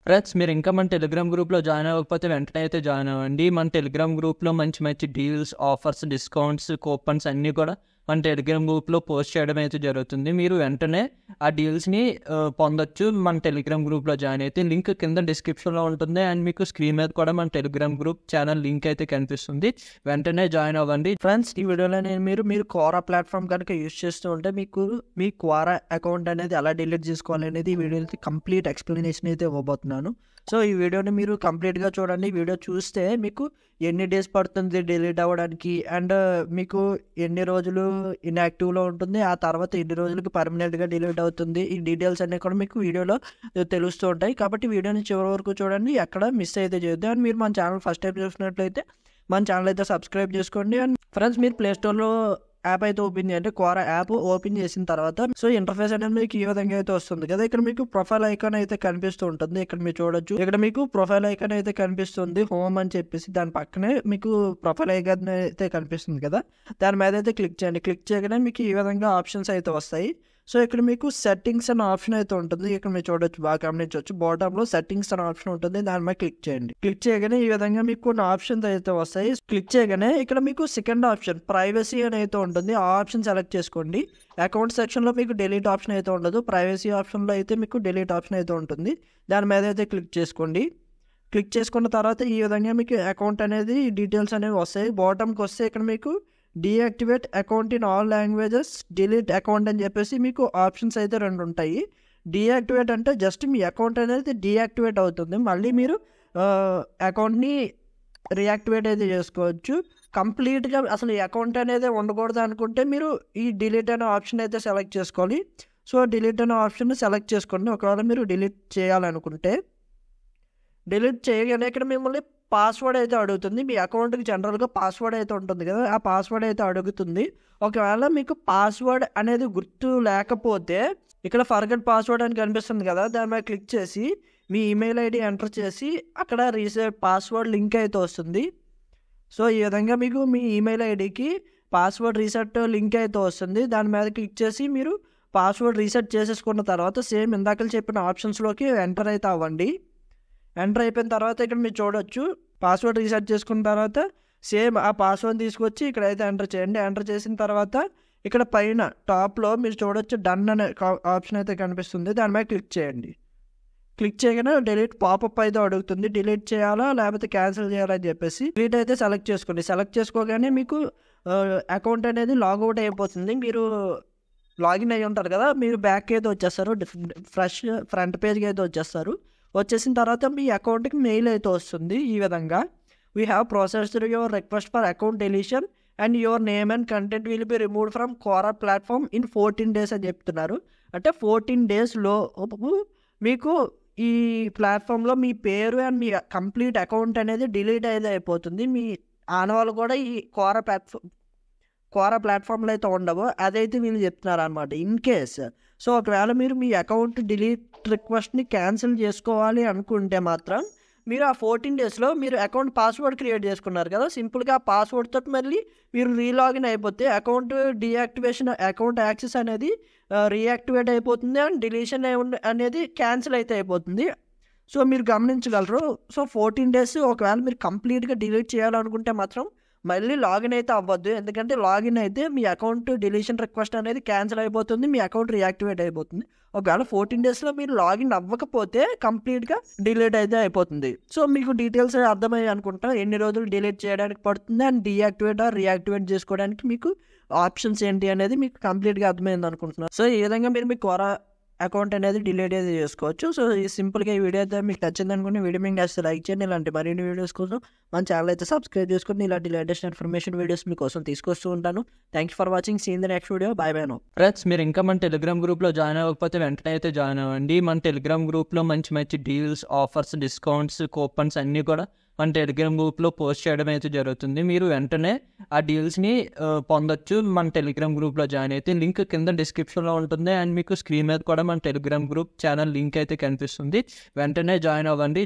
Friends మీరు ఇంకా మన టెలిగ్రామ్ గ్రూప్లో జాయిన్ అవ్వకపోతే వెంటనే అయితే జాయిన్ అవ్వండి. మన టెలిగ్రామ్ గ్రూప్లో మంచి మంచి డీల్స్, ఆఫర్స్, డిస్కౌంట్స్, కూపన్స్ అన్నీ కూడా మన టెలిగ్రామ్ గ్రూప్లో పోస్ట్ చేయడం అయితే జరుగుతుంది. మీరు వెంటనే ఆ డీల్స్ని పొందొచ్చు మన టెలిగ్రామ్ గ్రూప్లో జాయిన్ అయితే. లింక్ కింద డిస్క్రిప్షన్లో ఉంటుంది అండ్ మీకు స్క్రీన్ మీద కూడా మన టెలిగ్రామ్ గ్రూప్ ఛానల్ లింక్ అయితే కనిపిస్తుంది. వెంటనే జాయిన్ అవ్వండి. ఫ్రెండ్స్, ఈ వీడియోలో నేను మీరు క్వారా ప్లాట్ఫామ్ కనుక యూజ్ చేస్తూ ఉంటే మీకు మీ క్వారా అకౌంట్ అనేది ఎలా డిలీట్ చేసుకోవాలి అనేది ఈ వీడియోకి కంప్లీట్ ఎక్స్ప్లెనేషన్ అయితే ఇవ్వబోతున్నాను. సో ఈ వీడియోని మీరు కంప్లీట్గా చూడండి. వీడియో చూస్తే మీకు ఎన్ని డేస్ పడుతుంది డిలీట్ అవ్వడానికి అండ్ మీకు ఎన్ని రోజులు ఇన్యాక్టివ్లో ఉంటుంది, ఆ తర్వాత ఎన్ని రోజులకి పర్మనెంట్గా డిలీట్ అవుతుంది, ఈ డీటెయిల్స్ అన్నీ కూడా మీకు వీడియోలో తెలుస్తూ ఉంటాయి. కాబట్టి వీడియోని చివరి వరకు చూడండి, ఎక్కడ మిస్ అయితే చేయొద్దు. అండ్ మీరు మన ఛానల్ ఫస్ట్ టైం చూసినట్లయితే మన ఛానల్ అయితే సబ్స్క్రైబ్ చేసుకోండి. అండ్ ఫ్రెండ్స్, మీరు ప్లేస్టోర్లో యాప్ అయితే ఓపెన్ చేయండి. క్వారా యాప్ ఓపెన్ చేసిన తర్వాత సో ఇంటర్ఫేస్ అనేది మీకు ఈ విధంగా అయితే వస్తుంది కదా. ఇక్కడ మీకు ప్రొఫైల్ ఐకాన్ అయితే కనిపిస్తూ ఉంటుంది. ఇక్కడ మీరు చూడొచ్చు, ఇక్కడ మీకు ప్రొఫైల్ ఐకాన్ అయితే కనిపిస్తుంది, హోమ్ అని చెప్పేసి. దాని పక్కనే మీకు ప్రొఫైల్ ఐకాన్ అయితే కనిపిస్తుంది కదా, దాని మీద అయితే క్లిక్ చేయండి. క్లిక్ చేయగానే మీకు ఈ విధంగా ఆప్షన్స్ అయితే వస్తాయి. సో ఇక్కడ మీకు సెట్టింగ్స్ అనే ఆప్షన్ అయితే ఉంటుంది. ఇక్కడ మీరు చూడొచ్చు, బాగా గమనించవచ్చు, బాటంలో సెట్టింగ్స్ అనే ఆప్షన్ ఉంటుంది. దాని మీద క్లిక్ చేయండి. క్లిక్ చేయగానే ఈ విధంగా మీకు కొన్ని ఆప్షన్స్ అయితే వస్తాయి. క్లిక్ చేయగానే ఇక్కడ మీకు సెకండ్ ఆప్షన్ ప్రైవసీ అని అయితే ఉంటుంది. ఆ ఆప్షన్ సెలెక్ట్ చేసుకోండి. అకౌంట్ సెక్షన్లో మీకు డిలీట్ ఆప్షన్ అయితే ఉండదు. ప్రైవసీ ఆప్షన్లో అయితే మీకు డిలీట్ ఆప్షన్ అయితే ఉంటుంది. దాని మీద అయితే క్లిక్ చేసుకోండి. క్లిక్ చేసుకున్న తర్వాత ఈ విధంగా మీకు అకౌంట్ అనేది డీటెయిల్స్ అనేవి వస్తాయి. బాటంకి వస్తే ఇక్కడ మీకు deactivate account in all languages, delete account అని చెప్పేసి మీకు ఆప్షన్స్ అయితే రెండు ఉంటాయి. డీయాక్టివేట్ అంటే జస్ట్ మీ అకౌంట్ అనేది డీయాక్టివేట్ అవుతుంది, మళ్ళీ మీరు అకౌంట్ని రీయాక్టివేట్ అయితే చేసుకోవచ్చు. కంప్లీట్గా అసలు ఈ అకౌంట్ అనేది ఉండకూడదు అనుకుంటే మీరు ఈ డిలీట్ అనే ఆప్షన్ అయితే సెలెక్ట్ చేసుకోవాలి. సో డిలీట్ అనే ఆప్షన్ సెలెక్ట్ చేసుకోండి. ఒకవేళ మీరు డిలీట్ చేయాలనుకుంటే డిలీట్ చేయగానే ఇక్కడ మిమ్మల్ని పాస్వర్డ్ అయితే అడుగుతుంది. మీ అకౌంట్కి జనరల్గా పాస్వర్డ్ అయితే ఉంటుంది కదా, ఆ పాస్వర్డ్ అయితే అడుగుతుంది. ఒకవేళ మీకు పాస్వర్డ్ అనేది గుర్తు లేకపోతే ఇక్కడ ఫర్గెట్ పాస్వర్డ్ అని కనిపిస్తుంది కదా, దాని మీద క్లిక్ చేసి మీ ఈమెయిల్ ఐడి ఎంటర్ చేసి అక్కడ రీసెట్ పాస్వర్డ్ లింక్ అయితే వస్తుంది. సో ఈ విధంగా మీకు మీ ఈమెయిల్ ఐడికి పాస్వర్డ్ రీసెట్ లింక్ అయితే వస్తుంది. దాని మీద క్లిక్ చేసి మీరు పాస్వర్డ్ రీసెట్ చేసేసుకున్న తర్వాత సేమ్ ఇందాక చెప్పిన ఆప్షన్స్లోకి ఎంటర్ అయితే అవ్వండి. ఎంటర్ అయిపోయిన తర్వాత ఇక్కడ మీరు చూడొచ్చు, పాస్వర్డ్ రీసెట్ చేసుకున్న తర్వాత సేమ్ ఆ పాస్వర్డ్ తీసుకొచ్చి ఇక్కడ అయితే ఎంటర్ చేయండి. ఎంటర్ చేసిన తర్వాత ఇక్కడ పైన టాప్లో మీరు చూడొచ్చు డన్ అనే ఆప్షన్ అయితే కనిపిస్తుంది. దాని మీద క్లిక్ చేయండి. క్లిక్ చేయగానే డిలీట్ పాపప్ అయితే అడుగుతుంది. డిలీట్ చేయాలా లేకపోతే క్యాన్సిల్ చేయాలా అని చెప్పేసి డిలీట్ అయితే సెలెక్ట్ చేసుకోండి. సెలెక్ట్ చేసుకోగానే మీకు అకౌంట్ అనేది లాగౌట్ అయిపోతుంది. మీరు లాగిన్ అయ్యి ఉంటారు కదా, మీరు బ్యాక్ అయితే వచ్చేస్తారు, ఫ్రెష్ ఫ్రంట్ పేజ్కి అయితే వచ్చేస్తారు. వచ్చేసిన తర్వాత మీ అకౌంట్కి మెయిల్ అయితే వస్తుంది ఈ విధంగా, we have processed your request for account deletion and your name and content will be removed from Quora platform in 14 days అని చెప్తున్నారు. అంటే 14 daysలో మీకు ఈ ప్లాట్ఫామ్లో మీ పేరు అండ్ మీ కంప్లీట్ అకౌంట్ అనేది డిలీట్ అయితే అయిపోతుంది. మీ ఆనవాళ్ళు కూడా ఈ క్వారా ప్లాట్ఫామ్లో అయితే ఉండవు, అదైతే వీళ్ళు చెప్తున్నారు అనమాట. ఇన్ కేస్ సో ఒకవేళ మీరు మీ అకౌంట్ డిలీట్ రిక్వెస్ట్ని క్యాన్సిల్ చేసుకోవాలి అనుకుంటే మాత్రం మీరు ఆ 14 daysలో మీరు అకౌంట్ పాస్వర్డ్ క్రియేట్ చేసుకున్నారు కదా, సింపుల్గా ఆ పాస్వర్డ్ తోటి మళ్ళీ మీరు రీలాగిన్ అయిపోతే అకౌంట్ డీయాక్టివేషన్, అకౌంట్ యాక్సెస్ అనేది రీయాక్టివేట్ అయిపోతుంది అండ్ డిలీషన్ అనేది క్యాన్సిల్ అయితే అయిపోతుంది. సో మీరు గమనించగలరు. సో 14 days ఒకవేళ మీరు కంప్లీట్గా డిలీట్ చేయాలనుకుంటే మాత్రం మళ్ళీ లాగిన్ అయితే అవ్వద్దు, ఎందుకంటే లాగిన్ అయితే మీ అకౌంట్ డిలీషన్ రిక్వెస్ట్ అనేది క్యాన్సిల్ అయిపోతుంది, మీ అకౌంట్ రీయాక్టివేట్ అయిపోతుంది. ఒకవేళ 14 daysలో మీరు లాగిన్ అవ్వకపోతే కంప్లీట్గా డిలీట్ అయితే అయిపోతుంది. సో మీకు డీటెయిల్స్ అర్థమయ్యాయి అనుకుంటా, ఎన్ని రోజులు డిలీట్ చేయడానికి పడుతుంది అండ్ డీయాక్టివేట్ ఆర్ రీయాక్టివేట్ చేసుకోవడానికి మీకు ఆప్షన్స్ ఏంటి అనేది మీకు కంప్లీట్గా అర్థమైంది అనుకుంటున్నాను. సో ఈ విధంగా మీరు మీ క్వారా అకౌంట్ అనేది డిలీట్ అయితే చేసుకోవచ్చు. సో ఈ సింపుల్గా ఈ వీడియో అయితే మీకు నచ్చింది అనుకుని వీడియో మీకు నచ్చితే లైక్ చేయండి. ఇలాంటి మరిన్ని వీడియోస్ కోసం మన ఛానల్ అయితే సబ్స్క్రైబ్ చేసుకుని ఇలాంటి లేటెస్ట్ ఇన్ఫర్మేషన్ వీడియోస్ మీకోసం తీసుకొస్తూ ఉంటాను. Thanks for watching. See in the next video. Bye bye no. Friends మీరు ఇంకా మన టెలిగ్రామ్ గ్రూప్లో జాయిన్ అవ్వకపోతే వెంటనే అయితే జాయిన్ అవ్వండి. మన టెలిగ్రామ్ గ్రూప్లో మంచి మంచి డీల్స్, ఆఫర్స్, డిస్కౌంట్స్, కూపన్స్ అన్నీ కూడా మన టెలిగ్రామ్ గ్రూప్లో పోస్ట్ చేయడం అయితే జరుగుతుంది. మీరు వెంటనే ఆ డీల్స్ని పొందొచ్చు మన టెలిగ్రామ్ గ్రూప్లో జాయిన్ అయితే. లింక్ కింద డిస్క్రిప్షన్లో ఉంటుంది అండ్ మీకు స్క్రీన్ మీద కూడా మన టెలిగ్రామ్ గ్రూప్ ఛానల్ లింక్ అయితే కనిపిస్తుంది. వెంటనే జాయిన్ అవ్వండి.